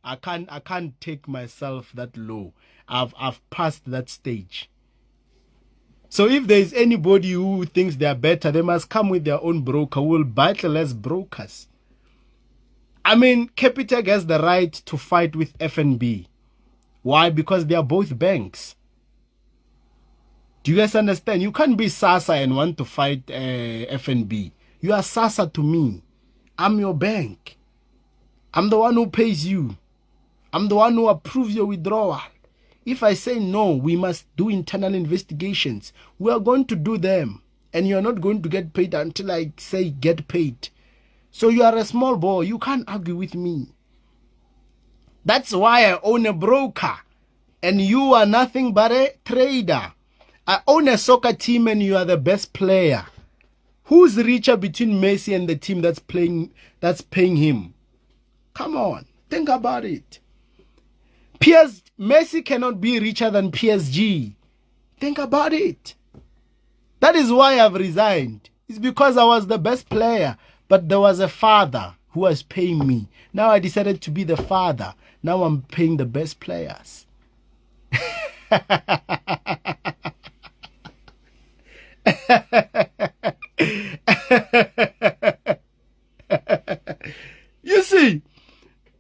I can't take myself that low. I've passed that stage. So if there is anybody who thinks they are better, they must come with their own broker. We'll battle less brokers. I mean, Capitec has the right to fight with FNB. Why? Because they are both banks. Do you guys understand? You can't be SASA and want to fight FNB. You are SASA to me. I'm your bank. I'm the one who pays you. I'm the one who approves your withdrawal. If I say no, we must do internal investigations. We are going to do them. And you're not going to get paid until I say get paid. So you are a small boy. You can't argue with me. That's why I own a broker. And you are nothing but a trader. I own a soccer team and you are the best player. Who's richer between Messi and the team that's paying him? Come on, think about it. Messi cannot be richer than PSG. Think about it. That is why I've resigned. It's because I was the best player, but there was a father who was paying me. Now I decided to be the father. Now I'm paying the best players. You see,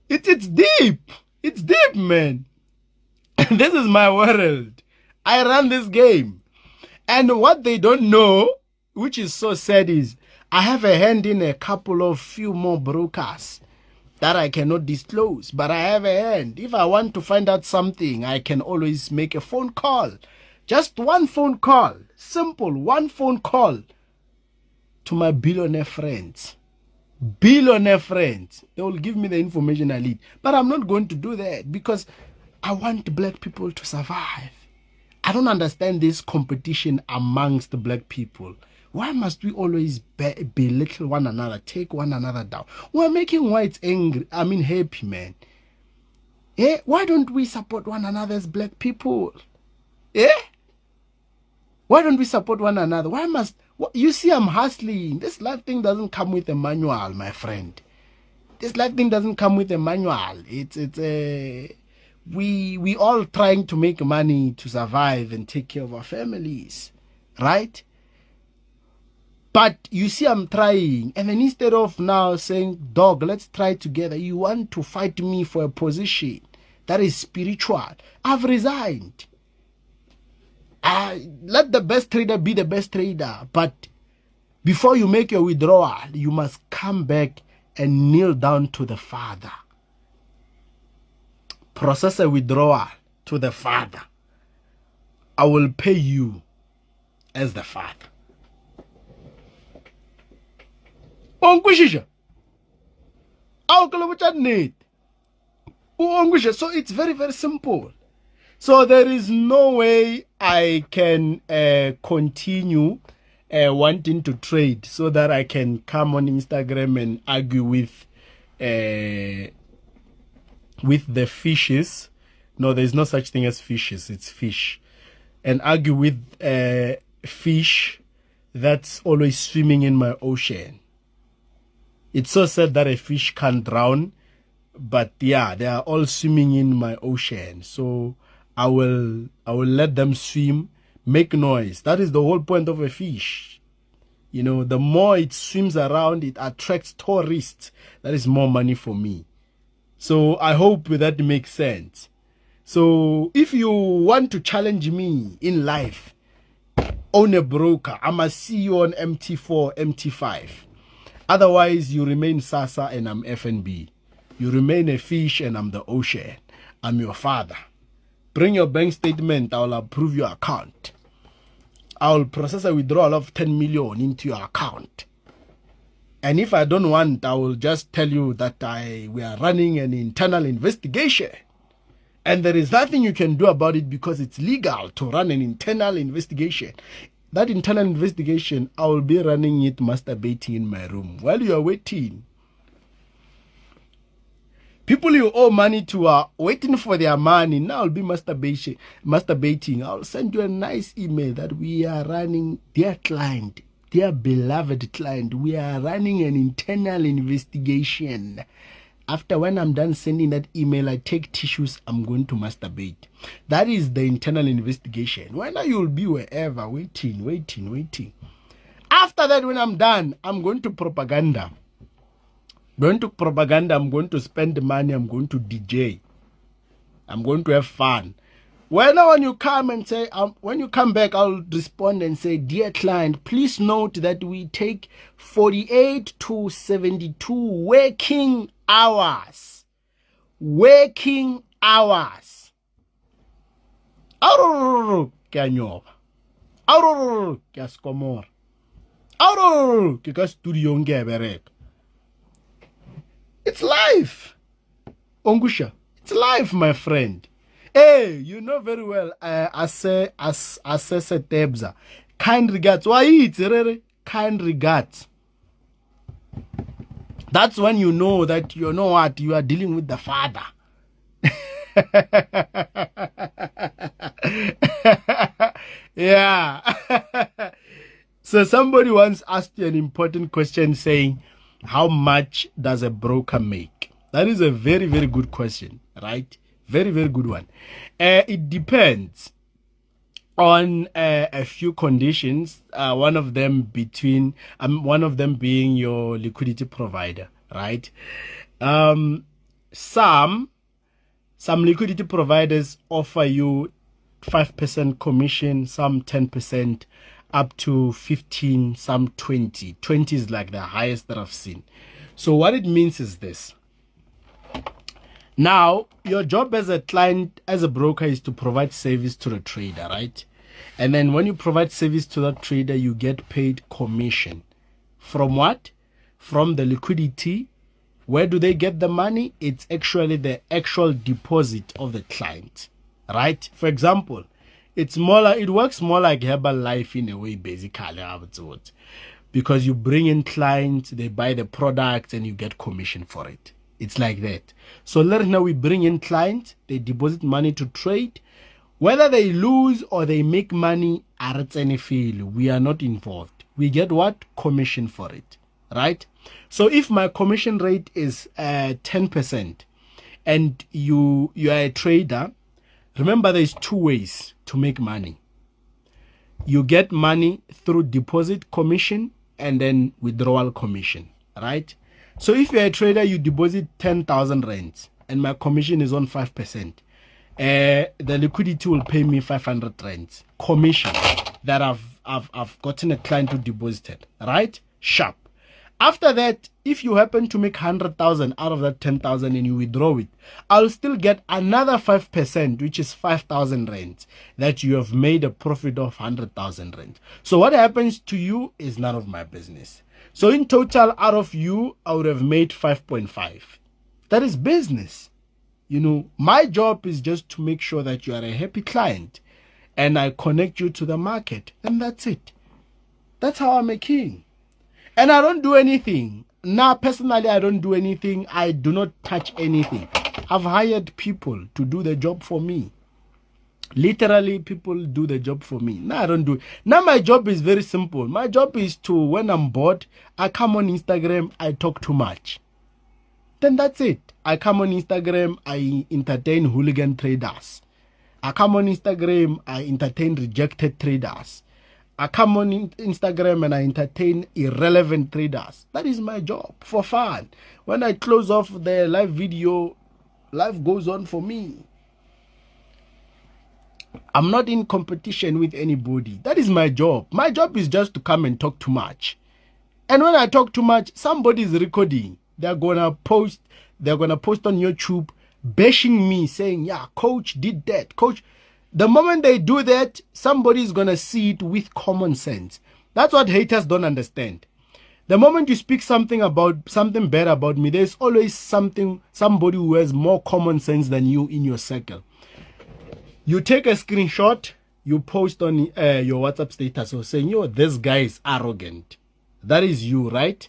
it's deep. It's deep, man. This is my world. I run this game. And what they don't know, which is so sad, is I have a hand in a couple of few more brokers that I cannot disclose. But I have a hand. If I want to find out something, I can always make a phone call. Just one phone call. Simple. One phone call to my billionaire friends. Billionaire friends. They will give me the information I need. But I'm not going to do that because I want black people to survive. I don't understand this competition amongst the black people. Why must we always belittle one another, take one another down? We're making whites angry. I mean happy, man. Eh? Why don't we support one another as black people? Eh? Why don't we support one another? Why must... You see, I'm hustling. This life thing doesn't come with a manual, my friend. This life thing doesn't come with a manual. We all trying to make money to survive and take care of our families, right? But you see, I'm trying. And then instead of now saying, dog, let's try together, you want to fight me for a position that is spiritual. I've resigned. Let the best trader be the best trader. But before you make your withdrawal, you must come back and kneel down to the Father. Process a withdrawal to the Father. I will pay you as the Father. So it's very, very simple. So there is no way I can continue wanting to trade so that I can come on Instagram and argue with the fishes. No, there's no such thing as fishes. It's fish. And argue with fish that's always swimming in my ocean. It's so sad that a fish can't drown. But yeah, they are all swimming in my ocean. So I will let them swim, make noise. That is the whole point of a fish. You know, the more it swims around, it attracts tourists. That is more money for me. So I hope that makes sense. So if you want to challenge me in life, own a broker. I must see you on MT4, MT5. Otherwise, you remain SASA and I'm FNB. You remain a fish and I'm the ocean. I'm your father. Bring your bank statement. I will approve your account. I will process a withdrawal of 10 million into your account. And if I don't want, I will just tell you that we are running an internal investigation. And there is nothing you can do about it because it's legal to run an internal investigation. That internal investigation, I will be running it masturbating in my room while you are waiting. People you owe money to are waiting for their money. Now I'll be masturbating. I'll send you a nice email that we are running, dear client, dear beloved client, we are running an internal investigation. After when I'm done sending that email, I take tissues, I'm going to masturbate. That is the internal investigation. When you'll be wherever, waiting. After that, when I'm done, I'm going to propaganda. I'm going to spend the money, I'm going to DJ. I'm going to have fun. When you come and say, when you come back, I'll respond and say, dear client, please note that we take 48 to 72 working hours. Working hours. Auror, ke a nyoba. Auror, ke a skomora. Auror, ke ka studio nge a bereka. It's life. Ongusha, it's life, my friend. Hey, you know very well, assess Tebza. Kind regards. Why it's really kind regards. That's when you know that you know what you are dealing with the Father. Yeah. So somebody once asked you an important question saying, how much does a broker make? That is a very, very good question, right? Very, very good one. It depends on a few conditions. One of them being your liquidity provider, right? Some liquidity providers offer you 5% commission, some 10%, up to 15, some 20. 20 is like the highest that I've seen. So what it means is this. Now, your job as a client, as a broker, is to provide service to the trader, right? And then when you provide service to that trader, you get paid commission. From what? From the liquidity. Where do they get the money? It's actually the actual deposit of the client, right? For example, it works more like Herbalife in a way, basically, I would say. Because you bring in clients, they buy the products, and you get commission for it. It's like that. So let now we bring in clients, they deposit money to trade. Whether they lose or they make money, we are not involved. We get what? Commission for it, right? So if my commission rate is 10% and you are a trader, remember there's two ways to make money. You get money through deposit commission and then withdrawal commission, right? So if you're a trader, you deposit 10,000 rands and my commission is on 5%. The liquidity will pay me 500 rands commission that I've gotten a client to deposit it, right? Sharp. After that, if you happen to make 100,000 out of that 10,000 and you withdraw it, I'll still get another 5%, which is 5,000 rands, that you have made a profit of 100,000 rands. So what happens to you is none of my business. So in total, out of you, I would have made 5.5. That is business. You know, my job is just to make sure that you are a happy client and I connect you to the market. And that's it. That's how I'm a king. And I don't do anything. Now, personally, I don't do anything. I do not touch anything. I've hired people to do the job for me. Literally, people do the job for me. Now, I don't do it. Now, my job is very simple. My job is to, when I'm bored, I come on Instagram, I talk too much. Then that's it. I come on Instagram, I entertain hooligan traders. I come on Instagram, I entertain rejected traders. I come on Instagram and I entertain irrelevant traders. That is my job, for fun. When I close off the live video, life goes on for me. I'm not in competition with anybody. That is my job. My job is just to come and talk too much. And when I talk too much, somebody is recording. They're gonna post on YouTube bashing me, saying, yeah, coach did that. Coach. The moment they do that, somebody is gonna see it with common sense. That's what haters don't understand. The moment you speak something bad about me, there's always somebody who has more common sense than you in your circle. You take a screenshot, you post on your WhatsApp status or saying, yo, this guy is arrogant. That is you, right?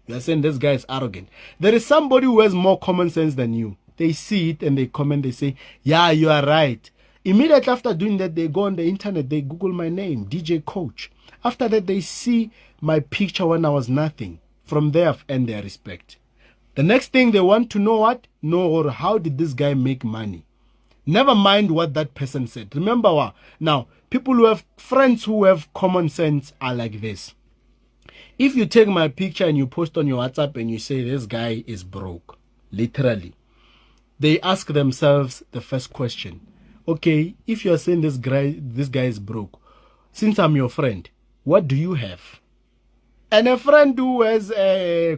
You're saying this guy is arrogant. There is somebody who has more common sense than you. They see it and they comment, they say, yeah, you are right. Immediately after doing that, they go on the internet, they Google my name, DJ Coach. After that, they see my picture when I was nothing. From there, I've earned their respect. The next thing they want to know or how did this guy make money? Never mind what that person said. Remember what? Now, people who have friends who have common sense are like this. If you take my picture and you post on your WhatsApp and you say this guy is broke, literally, they ask themselves the first question. Okay, if you're saying this guy is broke, since I'm your friend, what do you have? And a friend who has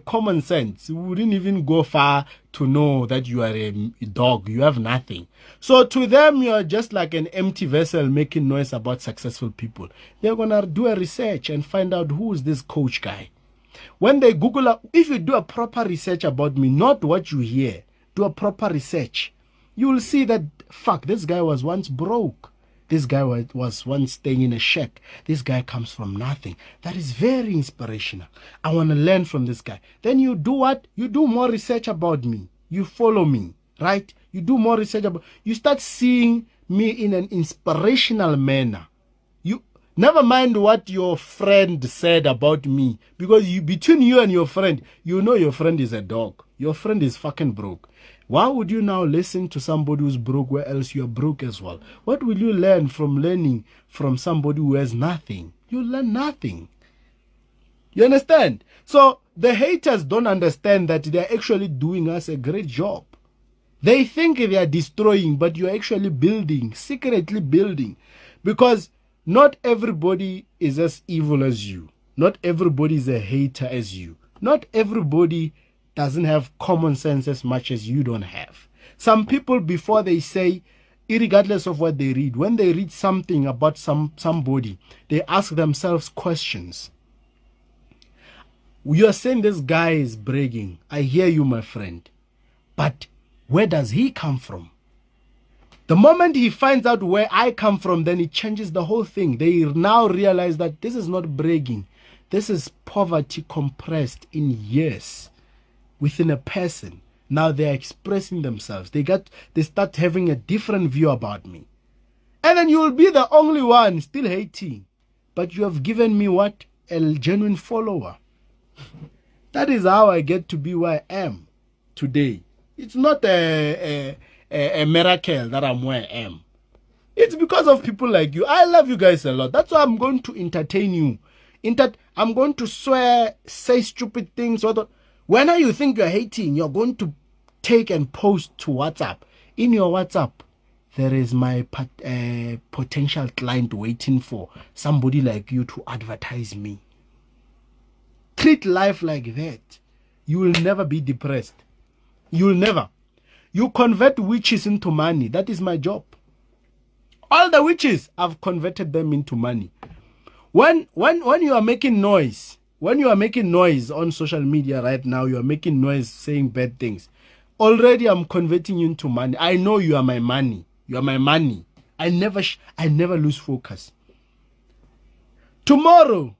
common sense wouldn't even go far to know that you are a dog. You have nothing. So to them, you are just like an empty vessel making noise about successful people. They're going to do a research and find out who is this coach guy. When they Google, if you do a proper research about me, not what you hear, do a proper research, you will see that, fuck, this guy was once broke. This guy was once staying in a shack. This guy comes from nothing. That is very inspirational. I want to learn from this guy. Then you do what? You do more research about me. You follow me, right? You do more research about. You start seeing me in an inspirational manner. You never mind what your friend said about me, because between you and your friend, you know your friend is a dog. Your friend is fucking broke. Why would you now listen to somebody who's broke where else you're broke as well? What will you learn from learning from somebody who has nothing? You learn nothing. You understand? So the haters don't understand that they're actually doing us a great job. They think they are destroying, but you're actually building, secretly building. Because not everybody is as evil as you. Not everybody is a hater as you. Not everybody doesn't have common sense as much as you don't have. Some people, before they say, irregardless of what they read, when they read something about somebody, they ask themselves questions. You are saying this guy is bragging. I hear you, my friend. But where does he come from? The moment he finds out where I come from, then it changes the whole thing. They now realize that this is not bragging. This is poverty compressed in years. Within a person, now they are expressing themselves. They start having a different view about me. And then you will be the only one still hating. But you have given me what? A genuine follower. That is how I get to be where I am today. It's not a miracle that I'm where I am. It's because of people like you. I love you guys a lot. That's why I'm going to entertain you. I'm going to swear, say stupid things. Whenever you think you're hating, you're going to take and post to WhatsApp. In your WhatsApp, there is my potential client waiting for somebody like you to advertise me. Treat life like that. You will never be depressed. You will never. You convert witches into money. That is my job. All the witches, I've converted them into money. When you are making noise, on social media right now, you are making noise saying bad things. Already I'm converting you into money. I know you are my money. You are my money. I never lose focus. Tomorrow,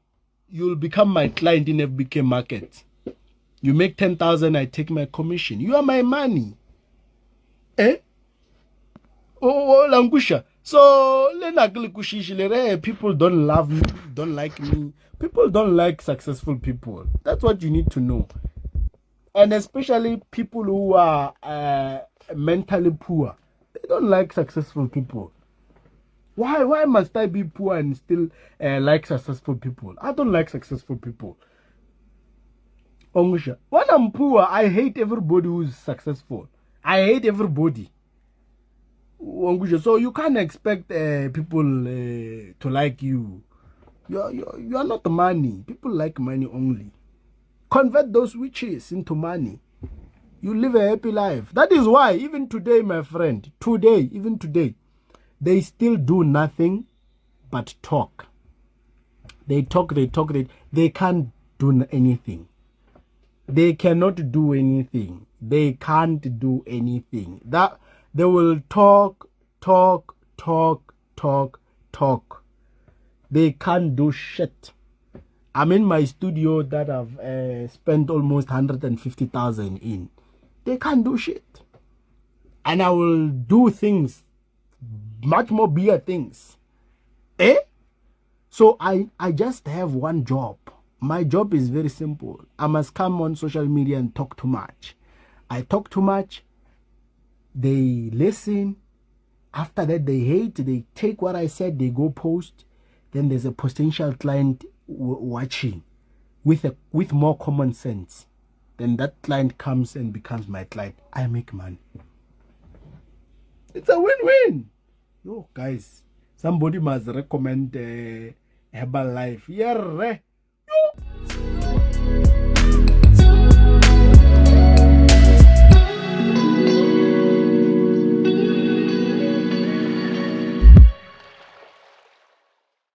you'll become my client in FBK market. You make 10,000, I take my commission. You are my money. Eh? Oh, Langusha. So, people don't love me, don't like me. People don't like successful people. That's what you need to know. And especially people who are mentally poor. They don't like successful people. Why must I be poor and still like successful people? I don't like successful people. Ongusha. When I'm poor, I hate everybody who's successful. I hate everybody. So you can't expect people to like you. You are not money. People like money only. Convert those witches into money. You live a happy life. That is why even today, my friend, even today, they still do nothing but talk. They talk. They can't do anything. They cannot do anything. They can't do anything. That they will talk. They can't do shit. I'm in my studio that I've spent almost 150,000 in. They can't do shit. And I will do things, much more bigger things. So I just have one job. My job is very simple. I must come on social media and talk too much. I talk too much. They listen. After that, they hate. They take what I said. They go post. Then there's a potential client watching with more common sense. Then that client comes and becomes my client. I make money. It's a win-win. Yo, guys, somebody must recommend Herbalife. Yeah.